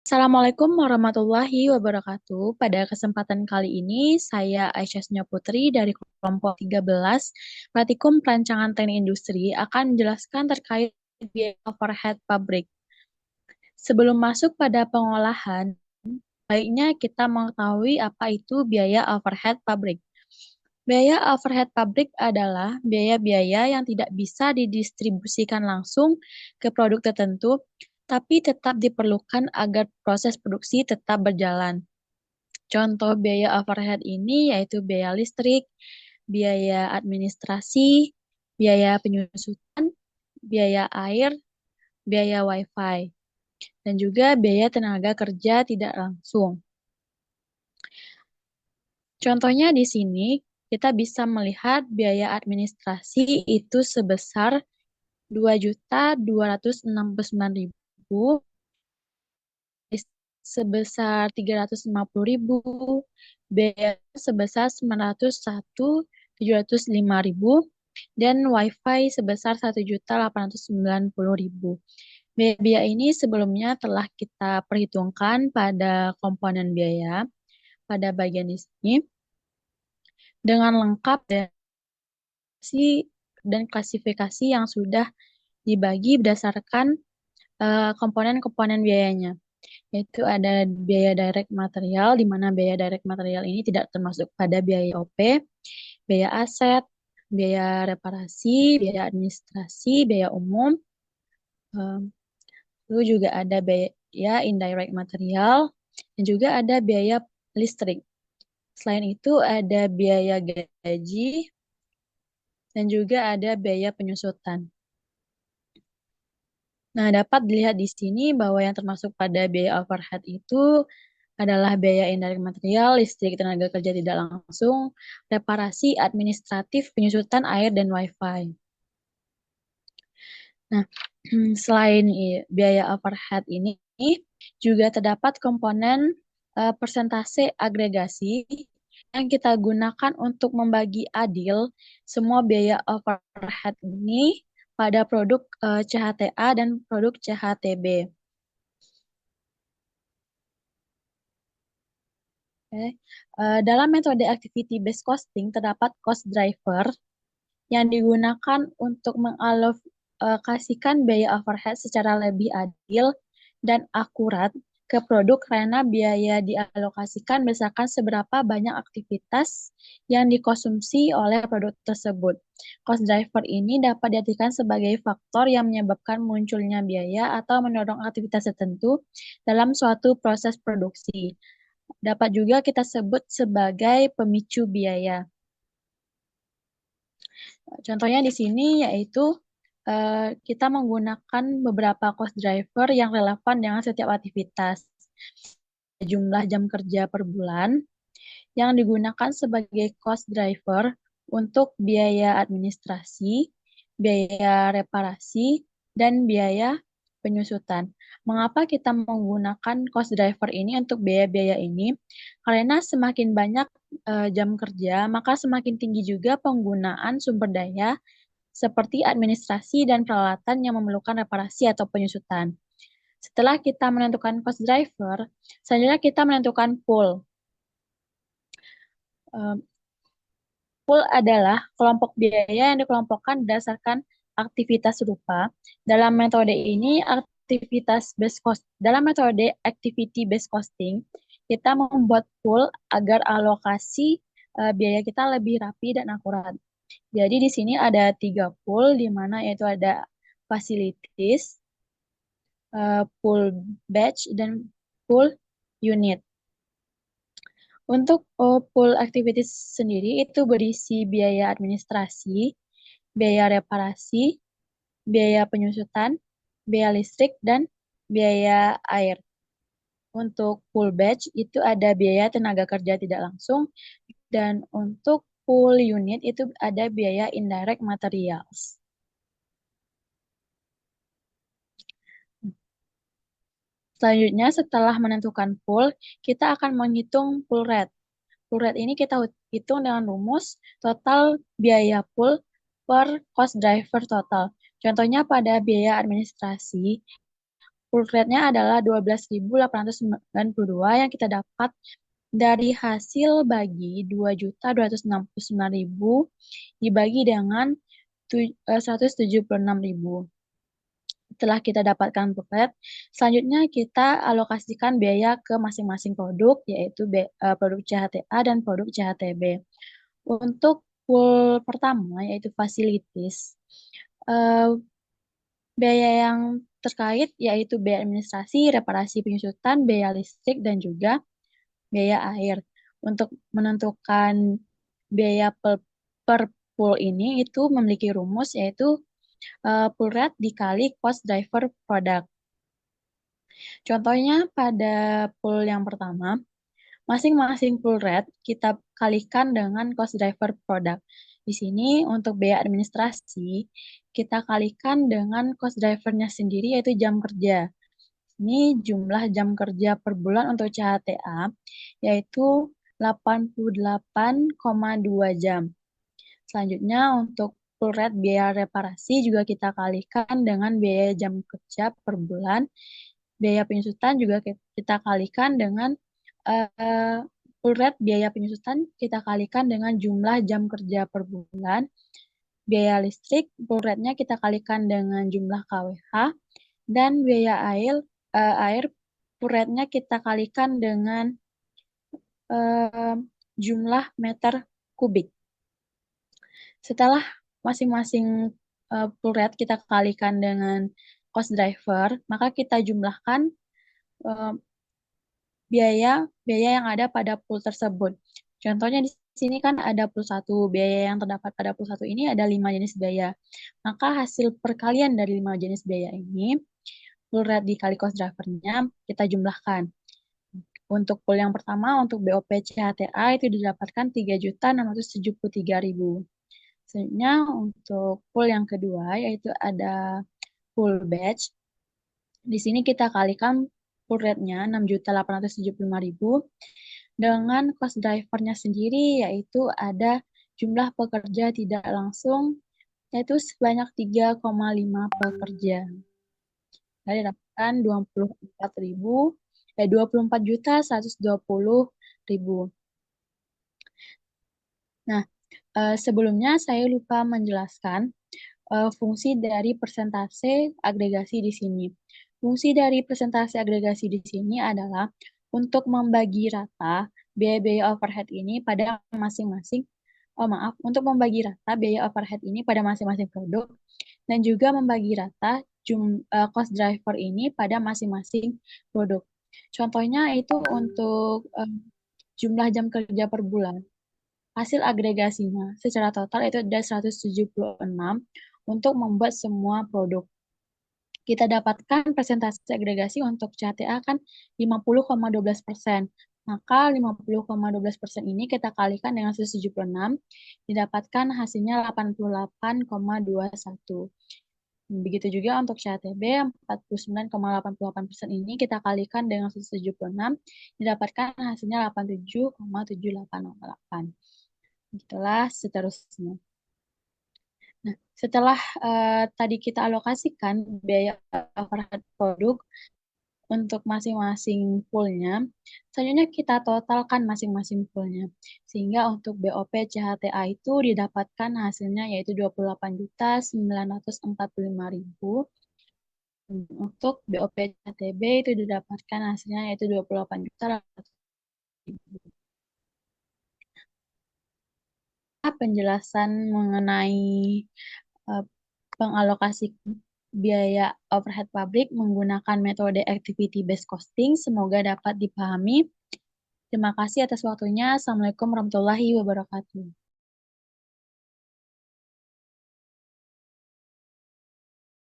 Assalamualaikum warahmatullahi wabarakatuh. Pada kesempatan kali ini, saya Aisyah Senya Putri dari kelompok 13, Praktikum Perancangan Teknik Industri akan menjelaskan terkait biaya overhead pabrik. Sebelum masuk pada pengolahan, baiknya kita mengetahui apa itu biaya overhead pabrik. Biaya overhead pabrik adalah biaya-biaya yang tidak bisa didistribusikan langsung ke produk tertentu, tapi tetap diperlukan agar proses produksi tetap berjalan. Contoh biaya overhead ini yaitu biaya listrik, biaya administrasi, biaya penyusutan, biaya air, biaya wifi, dan juga biaya tenaga kerja tidak langsung. Contohnya di sini, kita bisa melihat biaya administrasi itu sebesar 2.269.000, sebesar 350.000, biaya sebesar 901.705.000, dan wifi sebesar 1.890.000. Biaya ini sebelumnya telah kita perhitungkan pada komponen biaya pada bagian di sini dengan lengkap dan klasifikasi yang sudah dibagi berdasarkan komponen-komponen biayanya, yaitu ada biaya direct material, di mana biaya direct material ini tidak termasuk pada biaya OP, biaya aset, biaya reparasi, biaya administrasi, biaya umum, lalu juga ada biaya indirect material, dan juga ada biaya listrik. Selain itu ada biaya gaji, dan juga ada biaya penyusutan. Nah, dapat dilihat di sini bahwa yang termasuk pada biaya overhead itu adalah biaya indirect material, listrik, tenaga kerja tidak langsung, reparasi, administratif, penyusutan air, dan wifi. Nah, selain biaya overhead ini, juga terdapat komponen persentase agregasi yang kita gunakan untuk membagi adil semua biaya overhead ini pada produk CHTA dan produk CHTB. Okay. Dalam metode activity based costing terdapat cost driver yang digunakan untuk mengalokasikan biaya overhead secara lebih adil dan akurat ke produk karena biaya dialokasikan berdasarkan seberapa banyak aktivitas yang dikonsumsi oleh produk tersebut. Cost driver ini dapat diartikan sebagai faktor yang menyebabkan munculnya biaya atau mendorong aktivitas tertentu dalam suatu proses produksi. Dapat juga kita sebut sebagai pemicu biaya. Contohnya di sini yaitu kita menggunakan beberapa cost driver yang relevan dengan setiap aktivitas. Jumlah jam kerja per bulan yang digunakan sebagai cost driver untuk biaya administrasi, biaya reparasi, dan biaya penyusutan. Mengapa kita menggunakan cost driver ini untuk biaya-biaya ini? Karena semakin banyak jam kerja, maka semakin tinggi juga penggunaan sumber daya seperti administrasi dan peralatan yang memerlukan reparasi atau penyusutan. Setelah kita menentukan cost driver, selanjutnya kita menentukan pool. Pool adalah kelompok biaya yang dikelompokkan berdasarkan aktivitas serupa. Dalam metode ini, dalam metode activity based costing, kita membuat pool agar alokasi biaya kita lebih rapi dan akurat. Jadi di sini ada 3 pool, di mana yaitu ada facilities, pool batch, dan pool unit. Untuk pool activities sendiri itu berisi biaya administrasi, biaya reparasi, biaya penyusutan, biaya listrik, dan biaya air. Untuk pool batch itu ada biaya tenaga kerja tidak langsung, dan untuk pool unit itu ada biaya indirect materials. Selanjutnya, setelah menentukan pool, kita akan menghitung pool rate. Pool rate ini kita hitung dengan rumus total biaya pool per cost driver total. Contohnya pada biaya administrasi, full rate-nya adalah 12.892 yang kita dapat dari hasil bagi 2.269.000 dibagi dengan 176.000. Setelah kita dapatkan full rate, selanjutnya kita alokasikan biaya ke masing-masing produk, yaitu produk CHTA dan produk CHTB. Untuk pool pertama, yaitu facilities, biaya yang terkait yaitu biaya administrasi, reparasi penyusutan, biaya listrik, dan juga biaya air. Untuk menentukan biaya per pool ini itu memiliki rumus yaitu pool rate dikali cost driver product. Contohnya pada pool yang pertama, masing-masing pool rate kita kalikan dengan cost driver product. Di sini untuk biaya administrasi kita kalikan dengan cost drivernya sendiri yaitu jam kerja. Ini jumlah jam kerja per bulan untuk CHTA yaitu 88,2 jam. Selanjutnya untuk full rate biaya reparasi juga kita kalikan dengan biaya jam kerja per bulan. Biaya penyusutan juga kita kalikan dengan full rate biaya penyusutan kita kalikan dengan jumlah jam kerja per bulan. Biaya listrik full rate-nya kita kalikan dengan jumlah KWH. Dan biaya air full rate-nya kita kalikan dengan jumlah meter kubik. Setelah masing-masing full rate kita kalikan dengan cost driver, maka kita jumlahkan biaya yang ada pada pool tersebut. Contohnya di sini kan ada pool 1, biaya yang terdapat pada pool 1 ini ada 5 jenis biaya. Maka hasil perkalian dari 5 jenis biaya ini, full rate dikali cost drivernya, kita jumlahkan. Untuk pool yang pertama, untuk BOP CHTA itu didapatkan 3.673.000. Selanjutnya untuk pool yang kedua, yaitu ada pool batch. Di sini kita kalikan full rate-nya 6.875.000 dengan cost driver-nya sendiri, yaitu ada jumlah pekerja tidak langsung, yaitu sebanyak 3,5 pekerja. Jadi dapatkan 24.120.000. Nah, sebelumnya saya lupa menjelaskan fungsi dari persentase agregasi di sini. Fungsi dari persentase agregasi di sini adalah untuk membagi rata biaya-biaya overhead ini pada masing-masing, untuk membagi rata biaya overhead ini pada masing-masing produk dan juga membagi rata cost driver ini pada masing-masing produk. Contohnya itu untuk jumlah jam kerja per bulan. Hasil agregasinya secara total itu ada 176 untuk membuat semua produk. Kita dapatkan presentasi agregasi untuk CHTA kan 50,12%. Maka 50,12% ini kita kalikan dengan 176, didapatkan hasilnya 88,21. Begitu juga untuk CHTB 49,88% ini kita kalikan dengan 176, didapatkan hasilnya 87,7808. Itulah seterusnya. Nah, setelah tadi kita alokasikan biaya overhead produk untuk masing-masing poolnya, selanjutnya kita totalkan masing-masing poolnya. Sehingga untuk BOP CHTA itu didapatkan hasilnya yaitu 28.945.000. Untuk BOP CHTB itu didapatkan hasilnya yaitu 28.800.000. Penjelasan mengenai pengalokasi biaya overhead pabrik menggunakan metode activity based costing semoga dapat dipahami. Terima kasih atas waktunya. Assalamualaikum warahmatullahi wabarakatuh.